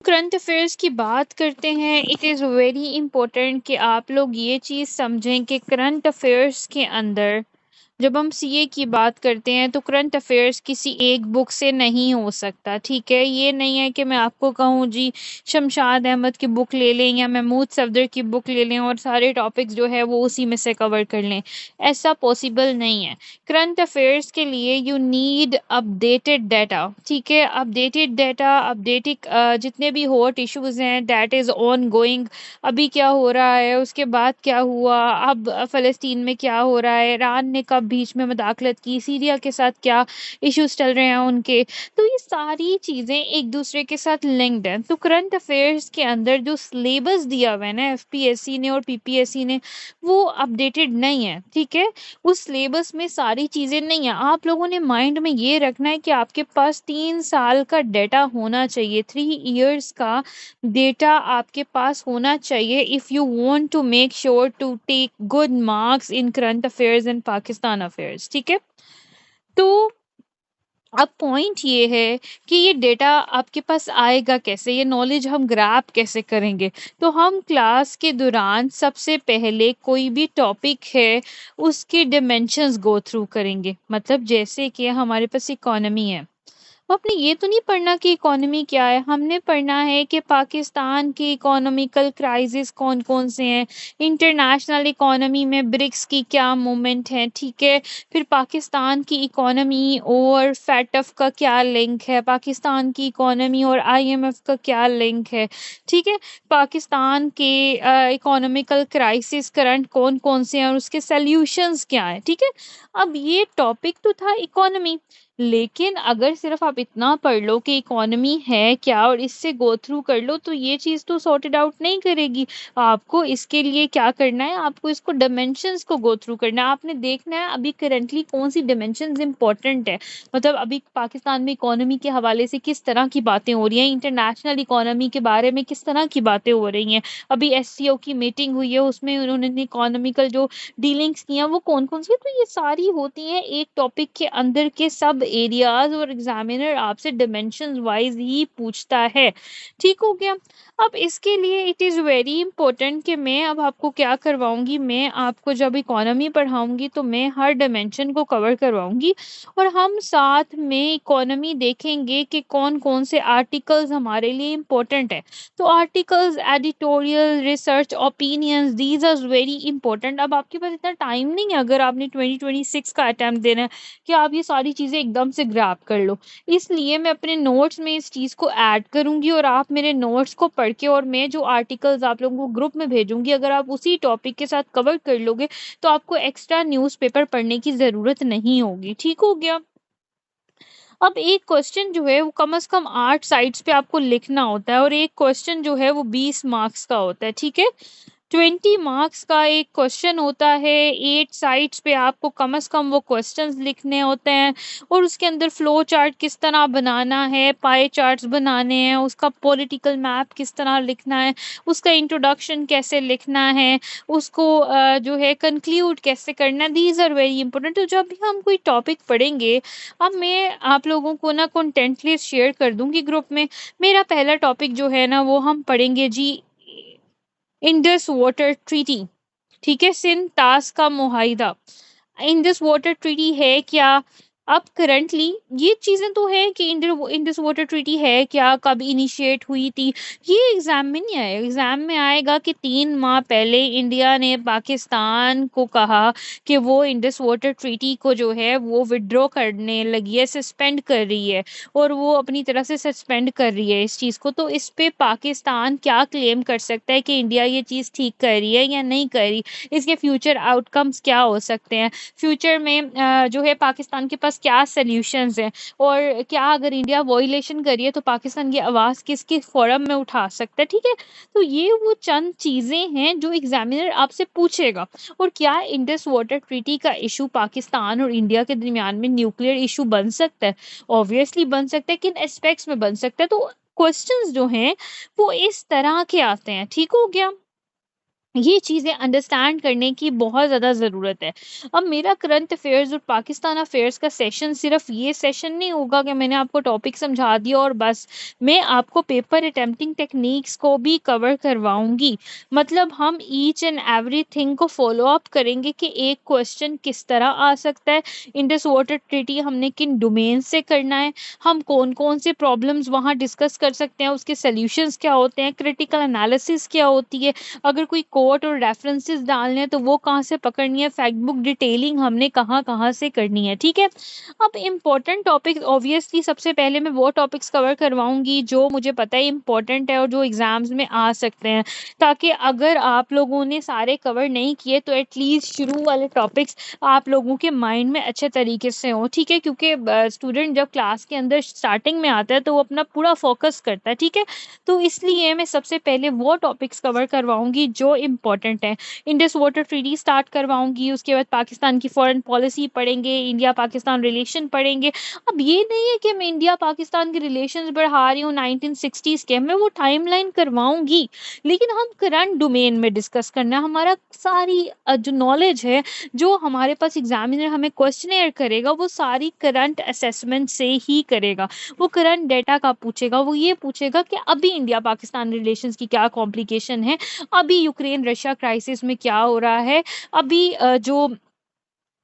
Current affairs की बात करते हैं, इट इज़ वेरी इम्पोर्टेंट कि आप लोग ये चीज़ समझें कि करंट अफेयर्स के अंदर जब हम सीए की बात करते हैं तो करंट अफेयर्स किसी एक बुक से नहीं हो सकता। ठीक है, ये नहीं है कि मैं आपको कहूँ जी शमशाद अहमद की बुक ले लें या महमूद सफदर की बुक ले लें और सारे टॉपिक्स जो है वो उसी में से कवर कर लें। ऐसा पॉसिबल नहीं है। करंट अफेयर्स के लिए यू नीड अपडेटेड डाटा। ठीक है, अपडेटेड डाटा, अपडेटेड जितने भी हॉट इश्यूज हैं, दैट इज़ ऑन गोइंग। अभी क्या हो रहा है, उसके बाद क्या हुआ, अब फ़लस्तीन में क्या हो रहा है, ईरान ने कब बीच में मदाखलत की, सीरिया के साथ क्या इश्यूज चल रहे हैं उनके। तो ये सारी चीज़ें एक दूसरे के साथ लिंक्ड हैं। तो करंट अफेयर्स के अंदर जो सिलेबस दिया हुआ है ना एफपीएससी ने और पीपीएससी ने, वो अपडेटेड नहीं है। ठीक है, उस सिलेबस में सारी चीज़ें नहीं है। आप लोगों ने माइंड में ये रखना है कि आपके पास 3 साल का डेटा होना चाहिए, 3 इयर्स का डेटा आपके पास होना चाहिए if you want to make sure to take good marks in current affairs and Pakistan affairs. ठीक है, तो अब पॉइंट ये है कि ये डेटा आपके पास आएगा कैसे, ये नॉलेज हम ग्रैब कैसे करेंगे। तो हम क्लास के दौरान सबसे पहले कोई भी टॉपिक है उसके डिमेंशंस गो थ्रू करेंगे। मतलब जैसे कि हमारे पास इकोनॉमी है, आपने ये तो नहीं पढ़ना कि इकोनॉमी क्या है, हमने पढ़ना है कि पाकिस्तान की इकोनॉमिकल क्राइसिस कौन कौन से हैं, इंटरनेशनल इकोनॉमी में ब्रिक्स की क्या मूवमेंट है। ठीक है, फिर पाकिस्तान की इकोनॉमी और फैटफ का क्या लिंक है, पाकिस्तान की इकोनॉमी और आईएमएफ का क्या लिंक है। ठीक है, पाकिस्तान के इकोनॉमिकल क्राइसिस करंट कौन कौन से हैं और उसके सल्यूशंस क्या हैं। ठीक है, अब ये टॉपिक तो था इकोनॉमी, लेकिन अगर सिर्फ आप इतना पढ़ लो कि इकोनॉमी है क्या और इससे गो थ्रू कर लो तो ये चीज़ तो सॉर्टेड आउट नहीं करेगी। आपको इसके लिए क्या करना है, आपको इसको डायमेंशंस को गो थ्रू करना है। आपने देखना है अभी करंटली कौन सी डायमेंशंस इंपॉर्टेंट है, मतलब अभी पाकिस्तान में इकोनॉमी के हवाले से किस तरह की बातें हो रही हैं, इंटरनेशनल इकोनॉमी के बारे में किस तरह की बातें हो रही हैं। अभी एससीओ की मीटिंग हुई है, उसमें उन्होंने इकोनॉमिकल जो डीलिंग्स की हैं वो कौन कौन सी है। तो ये सारी होती हैं एक टॉपिक के अंदर के सब एरियाज और एग्जामिनर आपसे डिमेंशंस वाइज ही पूछता है। ठीक हो गया। अब इसके लिए इट इज़ वेरी इंपॉर्टेंट कि मैं अब आपको क्या करवाऊंगी, मैं आपको जब इकोनॉमी पढ़ाऊंगी तो मैं हर डिमेंशन को कवर करवाऊंगी और हम साथ में इकोनॉमी देखेंगे कि कौन कौन से आर्टिकल्स हमारे लिए इम्पोर्टेंट है। तो articles, editorial, research, opinions, these are very important. अब आपके पास इतना टाइम नहीं है अगर आपने 2026 का अटेम्प्ट देना है कि आप ये सारी चीज़ें एकदम से ग्रैब कर लो। इसलिए मैं अपने नोट्स में इस चीज़ को ऐड करूंगी और आप मेरे नोट्स को पढ़ के और मैं जो आर्टिकल्स आप लोगों को ग्रुप में भेजूंगी, अगर आप उसी टॉपिक के साथ कवर कर लोगे तो आपको एक्स्ट्रा न्यूज़पेपर पढ़ने की ज़रूरत नहीं होगी। ठीक हो गया। अब एक क्वेश्चन जो है वो कम से कम 8 साइड्स पे आपको लिखना होता है और एक क्वेश्चन जो है वो 20 मार्क्स का होता है। ठीक है, 20 मार्क्स का एक क्वेश्चन होता है, 8 साइड्स पे आपको कम से कम वो क्वेश्चंस लिखने होते हैं और उसके अंदर फ्लो चार्ट किस तरह बनाना है, पाई चार्ट्स बनाने हैं, उसका पॉलिटिकल मैप किस तरह लिखना है, उसका इंट्रोडक्शन कैसे लिखना है, उसको जो है कंक्लूड कैसे करना है। These are very important. तो जब भी हम कोई टॉपिक पढ़ेंगे, अब मैं आप लोगों को ना कंटेंट लिस्ट शेयर कर दूंगी ग्रुप में। मेरा पहला टॉपिक जो है ना वो हम पढ़ेंगे जी, इंडस वाटर ट्रीटी। ठीक है, सिंध तास का मुआहिदा। इंडस वाटर ट्रीटी है क्या, अब करंटली ये चीज़ें तो है कि इंडस वाटर ट्रीटी है क्या, कब इनिशिएट हुई थी, ये एग्जाम में नहीं आएगा। एग्जाम में आएगा कि 3 माह पहले इंडिया ने पाकिस्तान को कहा कि वो इंडस वाटर ट्रीटी को जो है वो विड्रॉ करने लगी है, सस्पेंड कर रही है और वो अपनी तरफ से सस्पेंड कर रही है इस चीज़ को। तो इस पे पाकिस्तान क्या क्लेम कर सकता है कि इंडिया ये चीज़ ठीक कर रही है या नहीं कर रही, इसके फ्यूचर आउटकम्स क्या हो सकते हैं, फ्यूचर में जो है पाकिस्तान के पास क्या सल्यूशंस हैं और क्या अगर इंडिया वॉयलेशन करिए तो पाकिस्तान की आवाज़ किस किस फोरम में उठा सकता है। ठीक है, तो ये वो चंद चीज़ें हैं जो एग्जामिनर आपसे पूछेगा। और क्या इंडस वाटर ट्रीटी का इशू पाकिस्तान और इंडिया के दरमियान में न्यूक्लियर इशू बन सकता है, ऑब्वियसली बन सकता है, किन एस्पेक्ट्स में बन सकता है। तो क्वेश्चंस जो हैं वो इस तरह के आते हैं। ठीक हो गया। ये चीज़ें अंडरस्टैंड करने की बहुत ज़्यादा ज़रूरत है। अब मेरा करंट अफ़ेयर्स और पाकिस्तान अफ़ेयर्स का सेशन सिर्फ़ ये सेशन नहीं होगा कि मैंने आपको टॉपिक समझा दिया और बस। मैं आपको पेपर अटेम्प्टिंग टेक्निक्स को भी कवर करवाऊँगी। मतलब हम ईच एंड एवरीथिंग को फ़ॉलो अप करेंगे कि एक क्वेश्चन किस तरह आ सकता है, इंडस वाटर ट्रीटी हमने किन डोमेन से करना है, हम कौन-कौन से प्रॉब्लम्स वहाँ डिस्कस कर सकते हैं, उसके सॉल्यूशंस क्या होते हैं, क्रिटिकल एनालिसिस क्या होती है, अगर कोई कोट और रेफरेंसेस डालने हैं तो वो कहाँ से पकड़नी है, फैक्ट बुक डिटेलिंग हमने कहाँ-कहाँ से करनी है, ठीक है? अब इम्पोर्टेंट टॉपिक्स ऑब्वियसली सबसे पहले मैं वो टॉपिक्स कवर करवाऊँगी जो मुझे पता है इम्पोर्टेंट है और जो एग्ज़ाम्स में आ सकते हैं, ताकि अगर आप लोगों ने सारे कवर नहीं किए तो एटलीस्ट शुरू वाले टॉपिक्स आप लोगों के माइंड में अच्छे तरीके से हों, ठीक है? क्योंकि स्टूडेंट जब क्लास के अंदर स्टार्टिंग में आता है तो वो अपना पूरा फ़ोकस करता है, ठीक है? तो इसलिए मैं सबसे पहले वो टॉपिक्स कवर करवाऊँगी जो इम्पोर्टेंट हैं। इंडस वाटर ट्रीटी स्टार्ट करवाऊँगी, उसके बाद पाकिस्तान की फ़ॉरेन पॉलिसी पढ़ेंगे, इंडिया-पाकिस्तान रिलेशन पढ़ेंगे। अब ये नहीं है कि मैं इंडिया-पाकिस्तान के रिलेशंस बढ़ा रही हूँ 1960s के, मैं वो टाइमलाइन करवाऊँगी, लेकिन हम करंट डोमेन में डिस्कस करना है। हमारा सारी जो नॉलेज है, जो हमारे पास एग्ज़ामिनर हमें क्वेश्चनेयर करेगा, वो सारी करंट असेसमेंट से ही करेगा। वो करंट डेटा का पूछेगा, वो ये पूछेगा कि अभी इंडिया पाकिस्तान रिलेशंस की क्या कॉम्प्लिकेशन है, अभी यूक्रेन रशिया क्राइसिस में क्या हो रहा है, अभी जो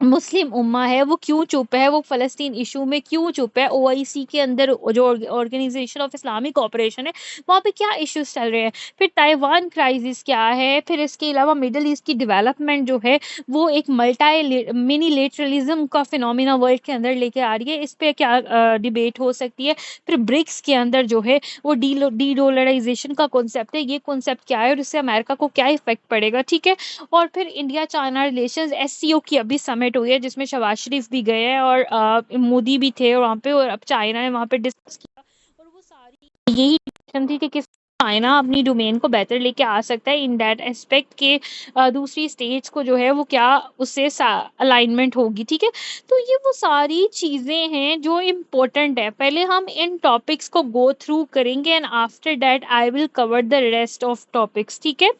मुस्लिम उम्मा है वो क्यों चुप है, वो फ़लस्तीन इश्यू में क्यों चुप है, ओआईसी के अंदर जो ऑर्गेनाइज़ेशन ऑफ इस्लामिक कोऑपरेशन है, वहाँ पे क्या इश्यूज़ चल रहे हैं, फिर ताइवान क्राइसिस क्या है, फिर इसके अलावा मिडल ईस्ट की डेवलपमेंट जो है, वो एक मिनीलेटरलिज़्म का फिनोमेना वर्ल्ड के अंदर लेके आ रही है, इस पे क्या डिबेट हो सकती है। फिर ब्रिक्स के अंदर जो है वो डी-डॉलराइज़ेशन का कॉन्सेप्ट है, ये कॉन्सेप्ट क्या है और इससे अमेरिका को क्या इफ़ेक्ट पड़ेगा, ठीक है? और फिर इंडिया चाइना रिलेशंस एससीओ की अभी समिट हुई है जिसमें शहबाज शरीफ भी गए हैं और मोदी भी थे वहाँ पे, और अब चाइना ने वहाँ पे डिस्कस किया और वो सारी यही डिस्कशन थी कि किस चाइना अपनी डोमेन को बेहतर लेके आ सकता है इन दैट एस्पेक्ट के दूसरी स्टेट्स को जो है वो क्या उससे अलाइनमेंट होगी, ठीक है? तो ये वो सारी चीज़ें हैं जो इम्पोर्टेंट है। पहले हम इन टॉपिक्स को गो थ्रू करेंगे and after that I will cover the rest of topics, ठीक है?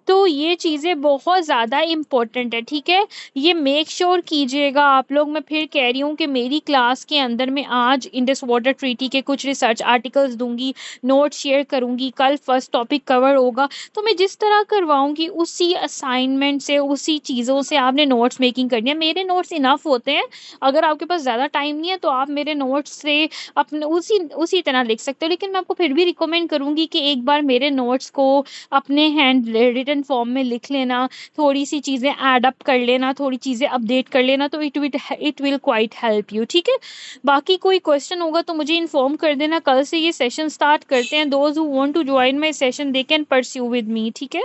तो ये चीज़ें बहुत ज़्यादा इम्पोर्टेंट है, ठीक है? ये मेक श्योर कीजिएगा आप लोग, मैं फिर कह रही हूँ कि मेरी क्लास के अंदर मैं आज इंडस वाटर ट्रीटी के कुछ रिसर्च आर्टिकल्स दूँगी, नोट्स शेयर करूँगी, कल फर्स्ट टॉपिक कवर होगा, तो मैं जिस तरह करवाऊँगी उसी असाइनमेंट से, उसी चीज़ों से आपने नोट्स मेकिंग करनी है। मेरे नोट्स इनफ होते हैं, अगर आपके पास ज़्यादा टाइम नहीं है तो आप मेरे नोट्स से अपने उसी उसी तरह लिख सकते हो, लेकिन मैं आपको फिर भी रिकमेंड करूँगी कि एक बार मेरे नोट्स को अपने हैंड रिटन फॉर्म में लिख लेना, थोड़ी-सी चीज़ें ऐड अप कर लेना, थोड़ी चीज़ें अपडेट कर लेना, तो it will quite help you, ठीक है? बाकी कोई क्वेश्चन होगा तो मुझे इन्फॉर्म कर देना, कल से ये सेशन स्टार्ट करते हैं। Those who want to join my session they can pursue with me, ठीक है?